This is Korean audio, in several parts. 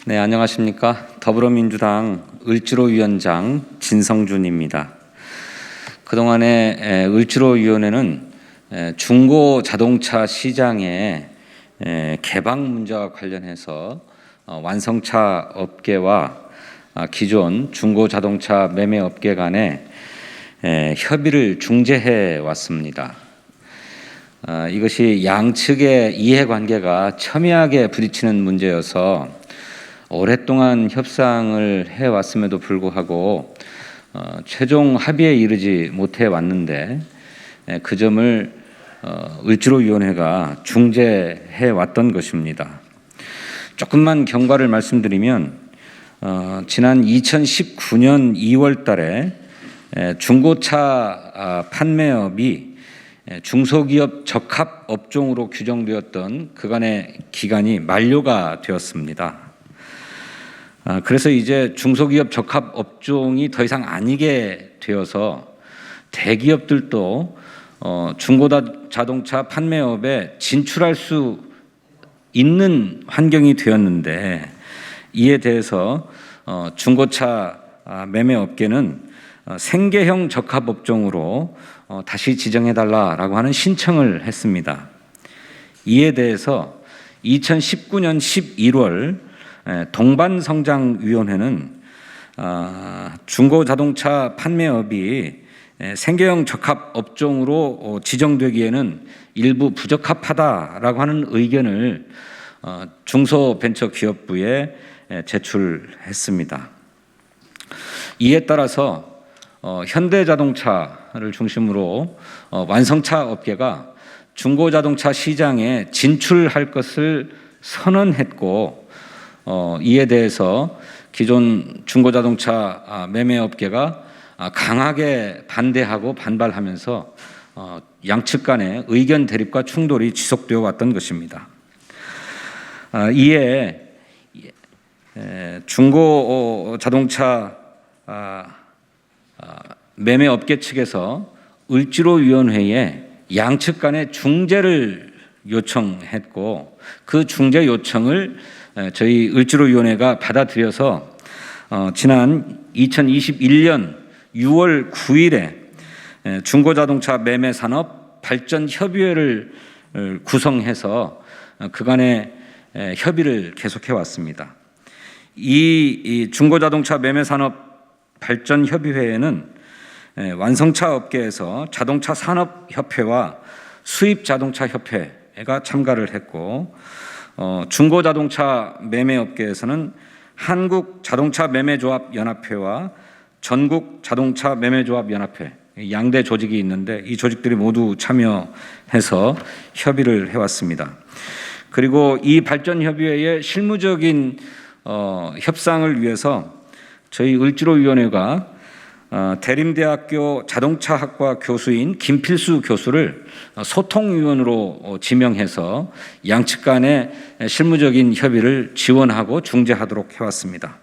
네, 안녕하십니까. 더불어민주당 을지로위원장 진성준입니다. 그동안에 을지로위원회는 중고자동차 시장의 개방 문제와 관련해서 완성차 업계와 기존 중고자동차 매매업계 간에 협의를 중재해 왔습니다. 이것이 양측의 이해관계가 첨예하게 부딪히는 문제여서 오랫동안 협상을 해왔음에도 불구하고 최종 합의에 이르지 못해 왔는데 그 점을 을지로위원회가 중재해 왔던 것입니다. 조금만 경과를 말씀드리면 지난 2019년 2월 달에 중고차 판매업이 중소기업 적합 업종으로 규정되었던 그간의 기간이 만료가 되었습니다. 그래서 이제 중소기업 적합 업종이 더 이상 아니게 되어서 대기업들도 중고자동차 판매업에 진출할 수 있는 환경이 되었는데, 이에 대해서 중고차 매매업계는 생계형 적합 업종으로 다시 지정해달라라고 하는 신청을 했습니다. 이에 대해서 2019년 11월 동반성장위원회는 중고자동차 판매업이 생계형 적합 업종으로 지정되기에는 일부 부적합하다라고 하는 의견을 중소벤처기업부에 제출했습니다. 이에 따라서 현대자동차를 중심으로 완성차 업계가 중고자동차 시장에 진출할 것을 선언했고, 이에 대해서 기존 중고자동차 매매업계가 강하게 반대하고 반발하면서 양측 간의 의견 대립과 충돌이 지속되어 왔던 것입니다. 이에 중고자동차 매매업계 측에서 을지로위원회에 양측 간의 중재를 요청했고, 그 중재 요청을 저희 을지로위원회가 받아들여서 지난 2021년 6월 9일에 중고자동차 매매산업 발전협의회를 구성해서 그간의 협의를 계속해 왔습니다. 이 중고자동차 매매산업 발전협의회에는 완성차 업계에서 자동차 산업협회와 수입자동차협회가 참가를 했고, 중고자동차 매매업계에서는 한국자동차매매조합연합회와 전국자동차매매조합연합회, 양대 조직이 있는데 이 조직들이 모두 참여해서 협의를 해왔습니다. 그리고 이 발전협의회의 실무적인 협상을 위해서 저희 을지로위원회가 대림대학교 자동차학과 교수인 김필수 교수를 소통위원으로 지명해서 양측 간의 실무적인 협의를 지원하고 중재하도록 해왔습니다.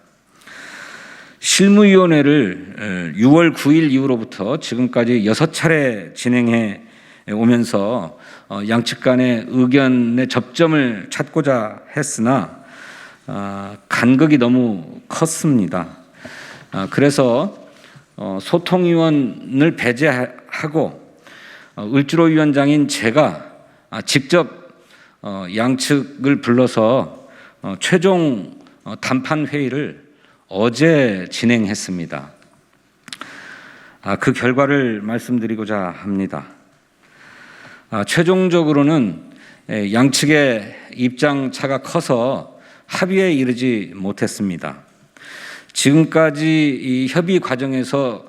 실무위원회를 6월 9일 이후로부터 지금까지 6차례 진행해 오면서 양측 간의 의견의 접점을 찾고자 했으나 간극이 너무 컸습니다. 그래서 소통위원을 배제하고 을지로위원장인 제가 직접 양측을 불러서 최종 담판 회의를 어제 진행했습니다. 그 결과를 말씀드리고자 합니다. 최종적으로는 양측의 입장 차가 커서 합의에 이르지 못했습니다. 지금까지 이 협의 과정에서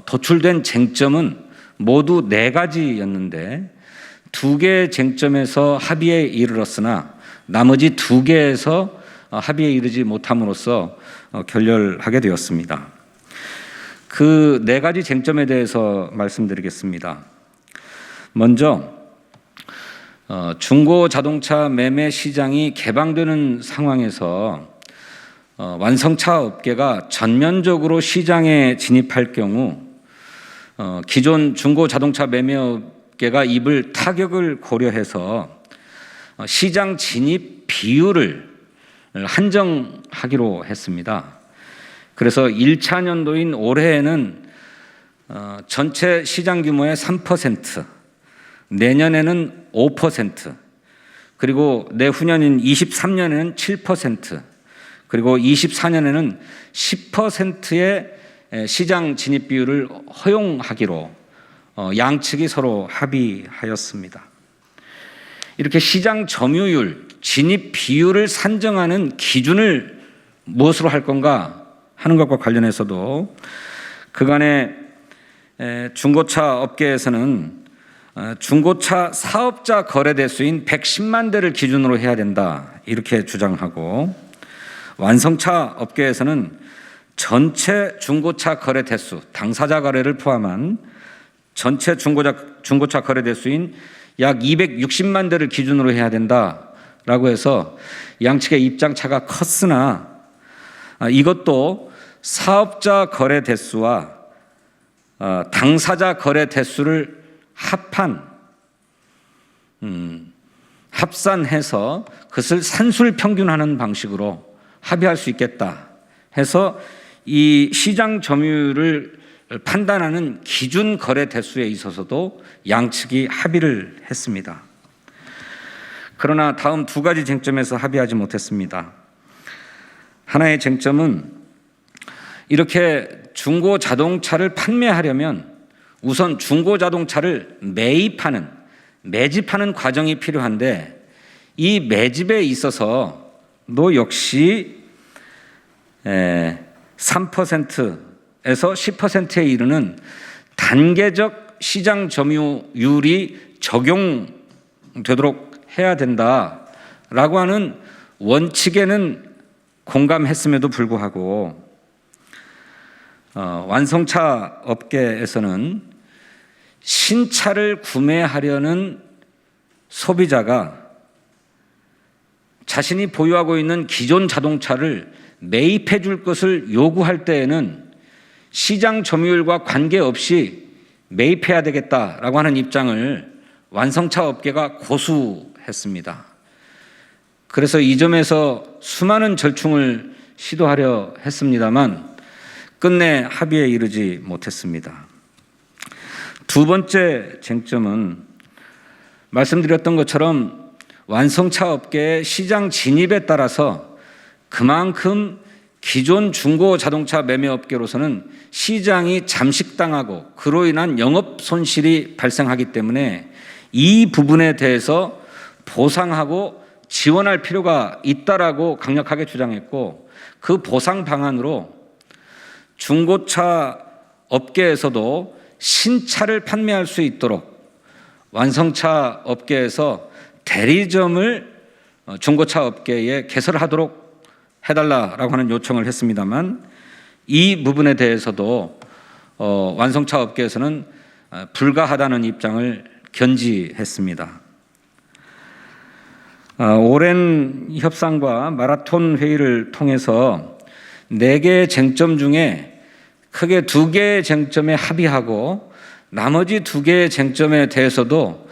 도출된 쟁점은 모두 4가지였는데 2개의 쟁점에서 합의에 이르렀으나 나머지 2개에서 합의에 이르지 못함으로써 결렬하게 되었습니다. 그 4가지 쟁점에 대해서 말씀드리겠습니다. 먼저 중고자동차 매매 시장이 개방되는 상황에서 완성차 업계가 전면적으로 시장에 진입할 경우 기존 중고자동차 매매업계가 입을 타격을 고려해서 시장 진입 비율을 한정하기로 했습니다. 그래서 1차 년도인 올해에는 전체 시장 규모의 3%, 내년에는 5%, 그리고 내후년인 23년에는 7%, 그리고 24년에는 10%의 시장 진입 비율을 허용하기로 양측이 서로 합의하였습니다. 이렇게 시장 점유율, 진입 비율을 산정하는 기준을 무엇으로 할 건가 하는 것과 관련해서도 그간의 중고차 업계에서는 중고차 사업자 거래 대수인 110만 대를 기준으로 해야 된다 이렇게 주장하고, 완성차 업계에서는 전체 중고차 거래 대수, 당사자 거래를 포함한 전체 중고차 거래 대수인 약 260만 대를 기준으로 해야 된다라고 해서 양측의 입장 차가 컸으나, 이것도 사업자 거래 대수와 당사자 거래 대수를 합산해서 그것을 산술 평균하는 방식으로 합의할 수 있겠다 해서 이 시장 점유율을 판단하는 기준 거래 대수에 있어서도 양측이 합의를 했습니다. 그러나 다음 두 가지 쟁점에서 합의하지 못했습니다. 하나의 쟁점은 이렇게 중고 자동차를 판매하려면 우선 중고 자동차를 매집하는 과정이 필요한데, 이 매집에 있어서도 역시 3%에서 10%에 이르는 단계적 시장 점유율이 적용되도록 해야 된다라고 하는 원칙에는 공감했음에도 불구하고 완성차 업계에서는 신차를 구매하려는 소비자가 자신이 보유하고 있는 기존 자동차를 매입해 줄 것을 요구할 때에는 시장 점유율과 관계없이 매입해야 되겠다라고 하는 입장을 완성차 업계가 고수했습니다. 그래서 이 점에서 수많은 절충을 시도하려 했습니다만 끝내 합의에 이르지 못했습니다. 두 번째 쟁점은 말씀드렸던 것처럼 완성차 업계의 시장 진입에 따라서 그만큼 기존 중고 자동차 매매 업계로서는 시장이 잠식당하고 그로 인한 영업 손실이 발생하기 때문에 이 부분에 대해서 보상하고 지원할 필요가 있다라고 강력하게 주장했고, 그 보상 방안으로 중고차 업계에서도 신차를 판매할 수 있도록 완성차 업계에서 대리점을 중고차 업계에 개설하도록 해달라라고 하는 요청을 했습니다만, 이 부분에 대해서도 완성차 업계에서는 불가하다는 입장을 견지했습니다. 오랜 협상과 마라톤 회의를 통해서 4개의 쟁점 중에 크게 2개의 쟁점에 합의하고 나머지 2개의 쟁점에 대해서도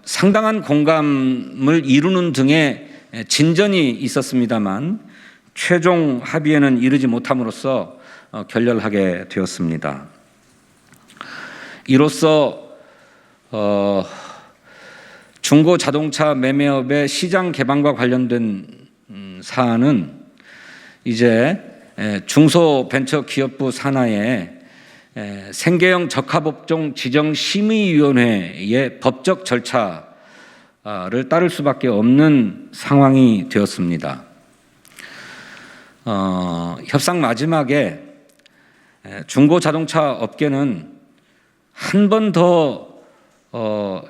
상당한 공감을 이루는 등의 진전이 있었습니다만 최종 합의에는 이르지 못함으로써 결렬하게 되었습니다. 이로써 중고 자동차 매매업의 시장 개방과 관련된 사안은 이제 중소벤처기업부 산하의 생계형 적합업종 지정심의위원회의 법적 절차를 따를 수밖에 없는 상황이 되었습니다. 협상 마지막에 중고 자동차 업계는 한 번 더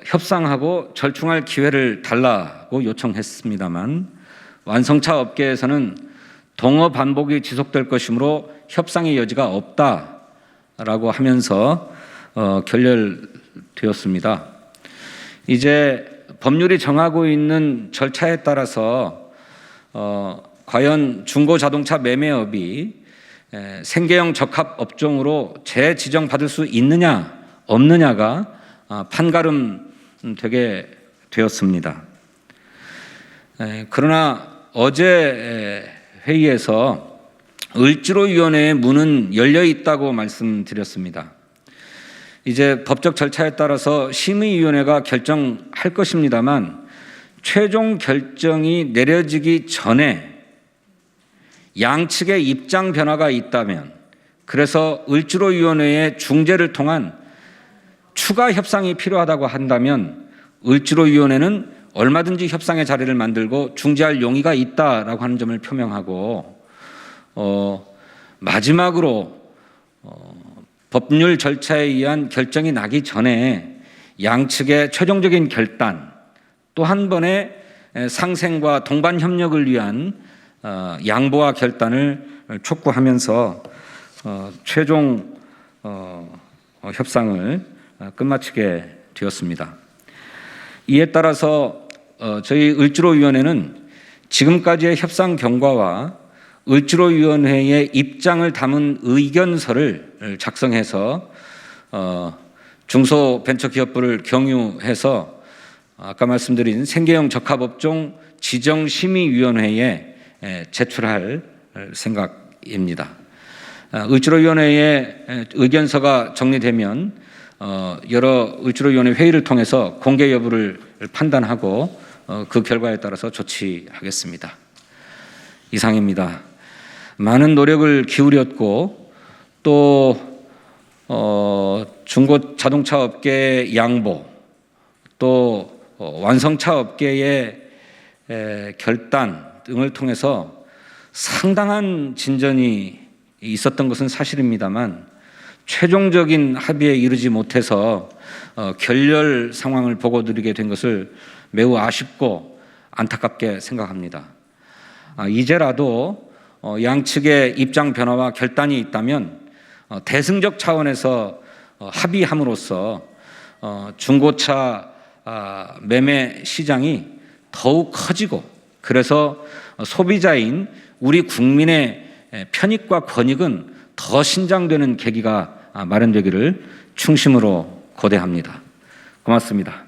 협상하고 절충할 기회를 달라고 요청했습니다만, 완성차 업계에서는 동어 반복이 지속될 것이므로 협상의 여지가 없다라고 하면서 결렬되었습니다. 이제 법률이 정하고 있는 절차에 따라서 과연 중고 자동차 매매업이 생계형 적합 업종으로 재지정받을 수 있느냐 없느냐가 판가름 되게 되었습니다. 그러나 어제 회의에서 을지로위원회의 문은 열려 있다고 말씀드렸습니다. 이제 법적 절차에 따라서 심의위원회가 결정할 것입니다만 최종 결정이 내려지기 전에 양측의 입장 변화가 있다면, 그래서 을지로위원회의 중재를 통한 추가 협상이 필요하다고 한다면 을지로위원회는 얼마든지 협상의 자리를 만들고 중재할 용의가 있다라고 하는 점을 표명하고, 마지막으로 법률 절차에 의한 결정이 나기 전에 양측의 최종적인 결단, 또 한 번의 상생과 동반 협력을 위한 양보와 결단을 촉구하면서 최종 협상을 끝마치게 되었습니다. 이에 따라서 저희 을지로위원회는 지금까지의 협상 경과와 을지로위원회의 입장을 담은 의견서를 작성해서 중소벤처기업부를 경유해서 아까 말씀드린 생계형 적합업종 지정심의위원회에 제출할 생각입니다. 을지로위원회의 의견서가 정리되면 여러 을지로위원회 회의를 통해서 공개 여부를 판단하고 그 결과에 따라서 조치하겠습니다. 이상입니다. 많은 노력을 기울였고 또 중고 자동차 업계의 양보, 또 완성차 업계의 결단 등을 통해서 상당한 진전이 있었던 것은 사실입니다만 최종적인 합의에 이르지 못해서 결렬 상황을 보고드리게 된 것을 매우 아쉽고 안타깝게 생각합니다. 이제라도 양측의 입장 변화와 결단이 있다면 대승적 차원에서 합의함으로써 중고차 매매 시장이 더욱 커지고, 그래서 소비자인 우리 국민의 편익과 권익은 더 신장되는 계기가 마련되기를 충심으로 고대합니다. 고맙습니다.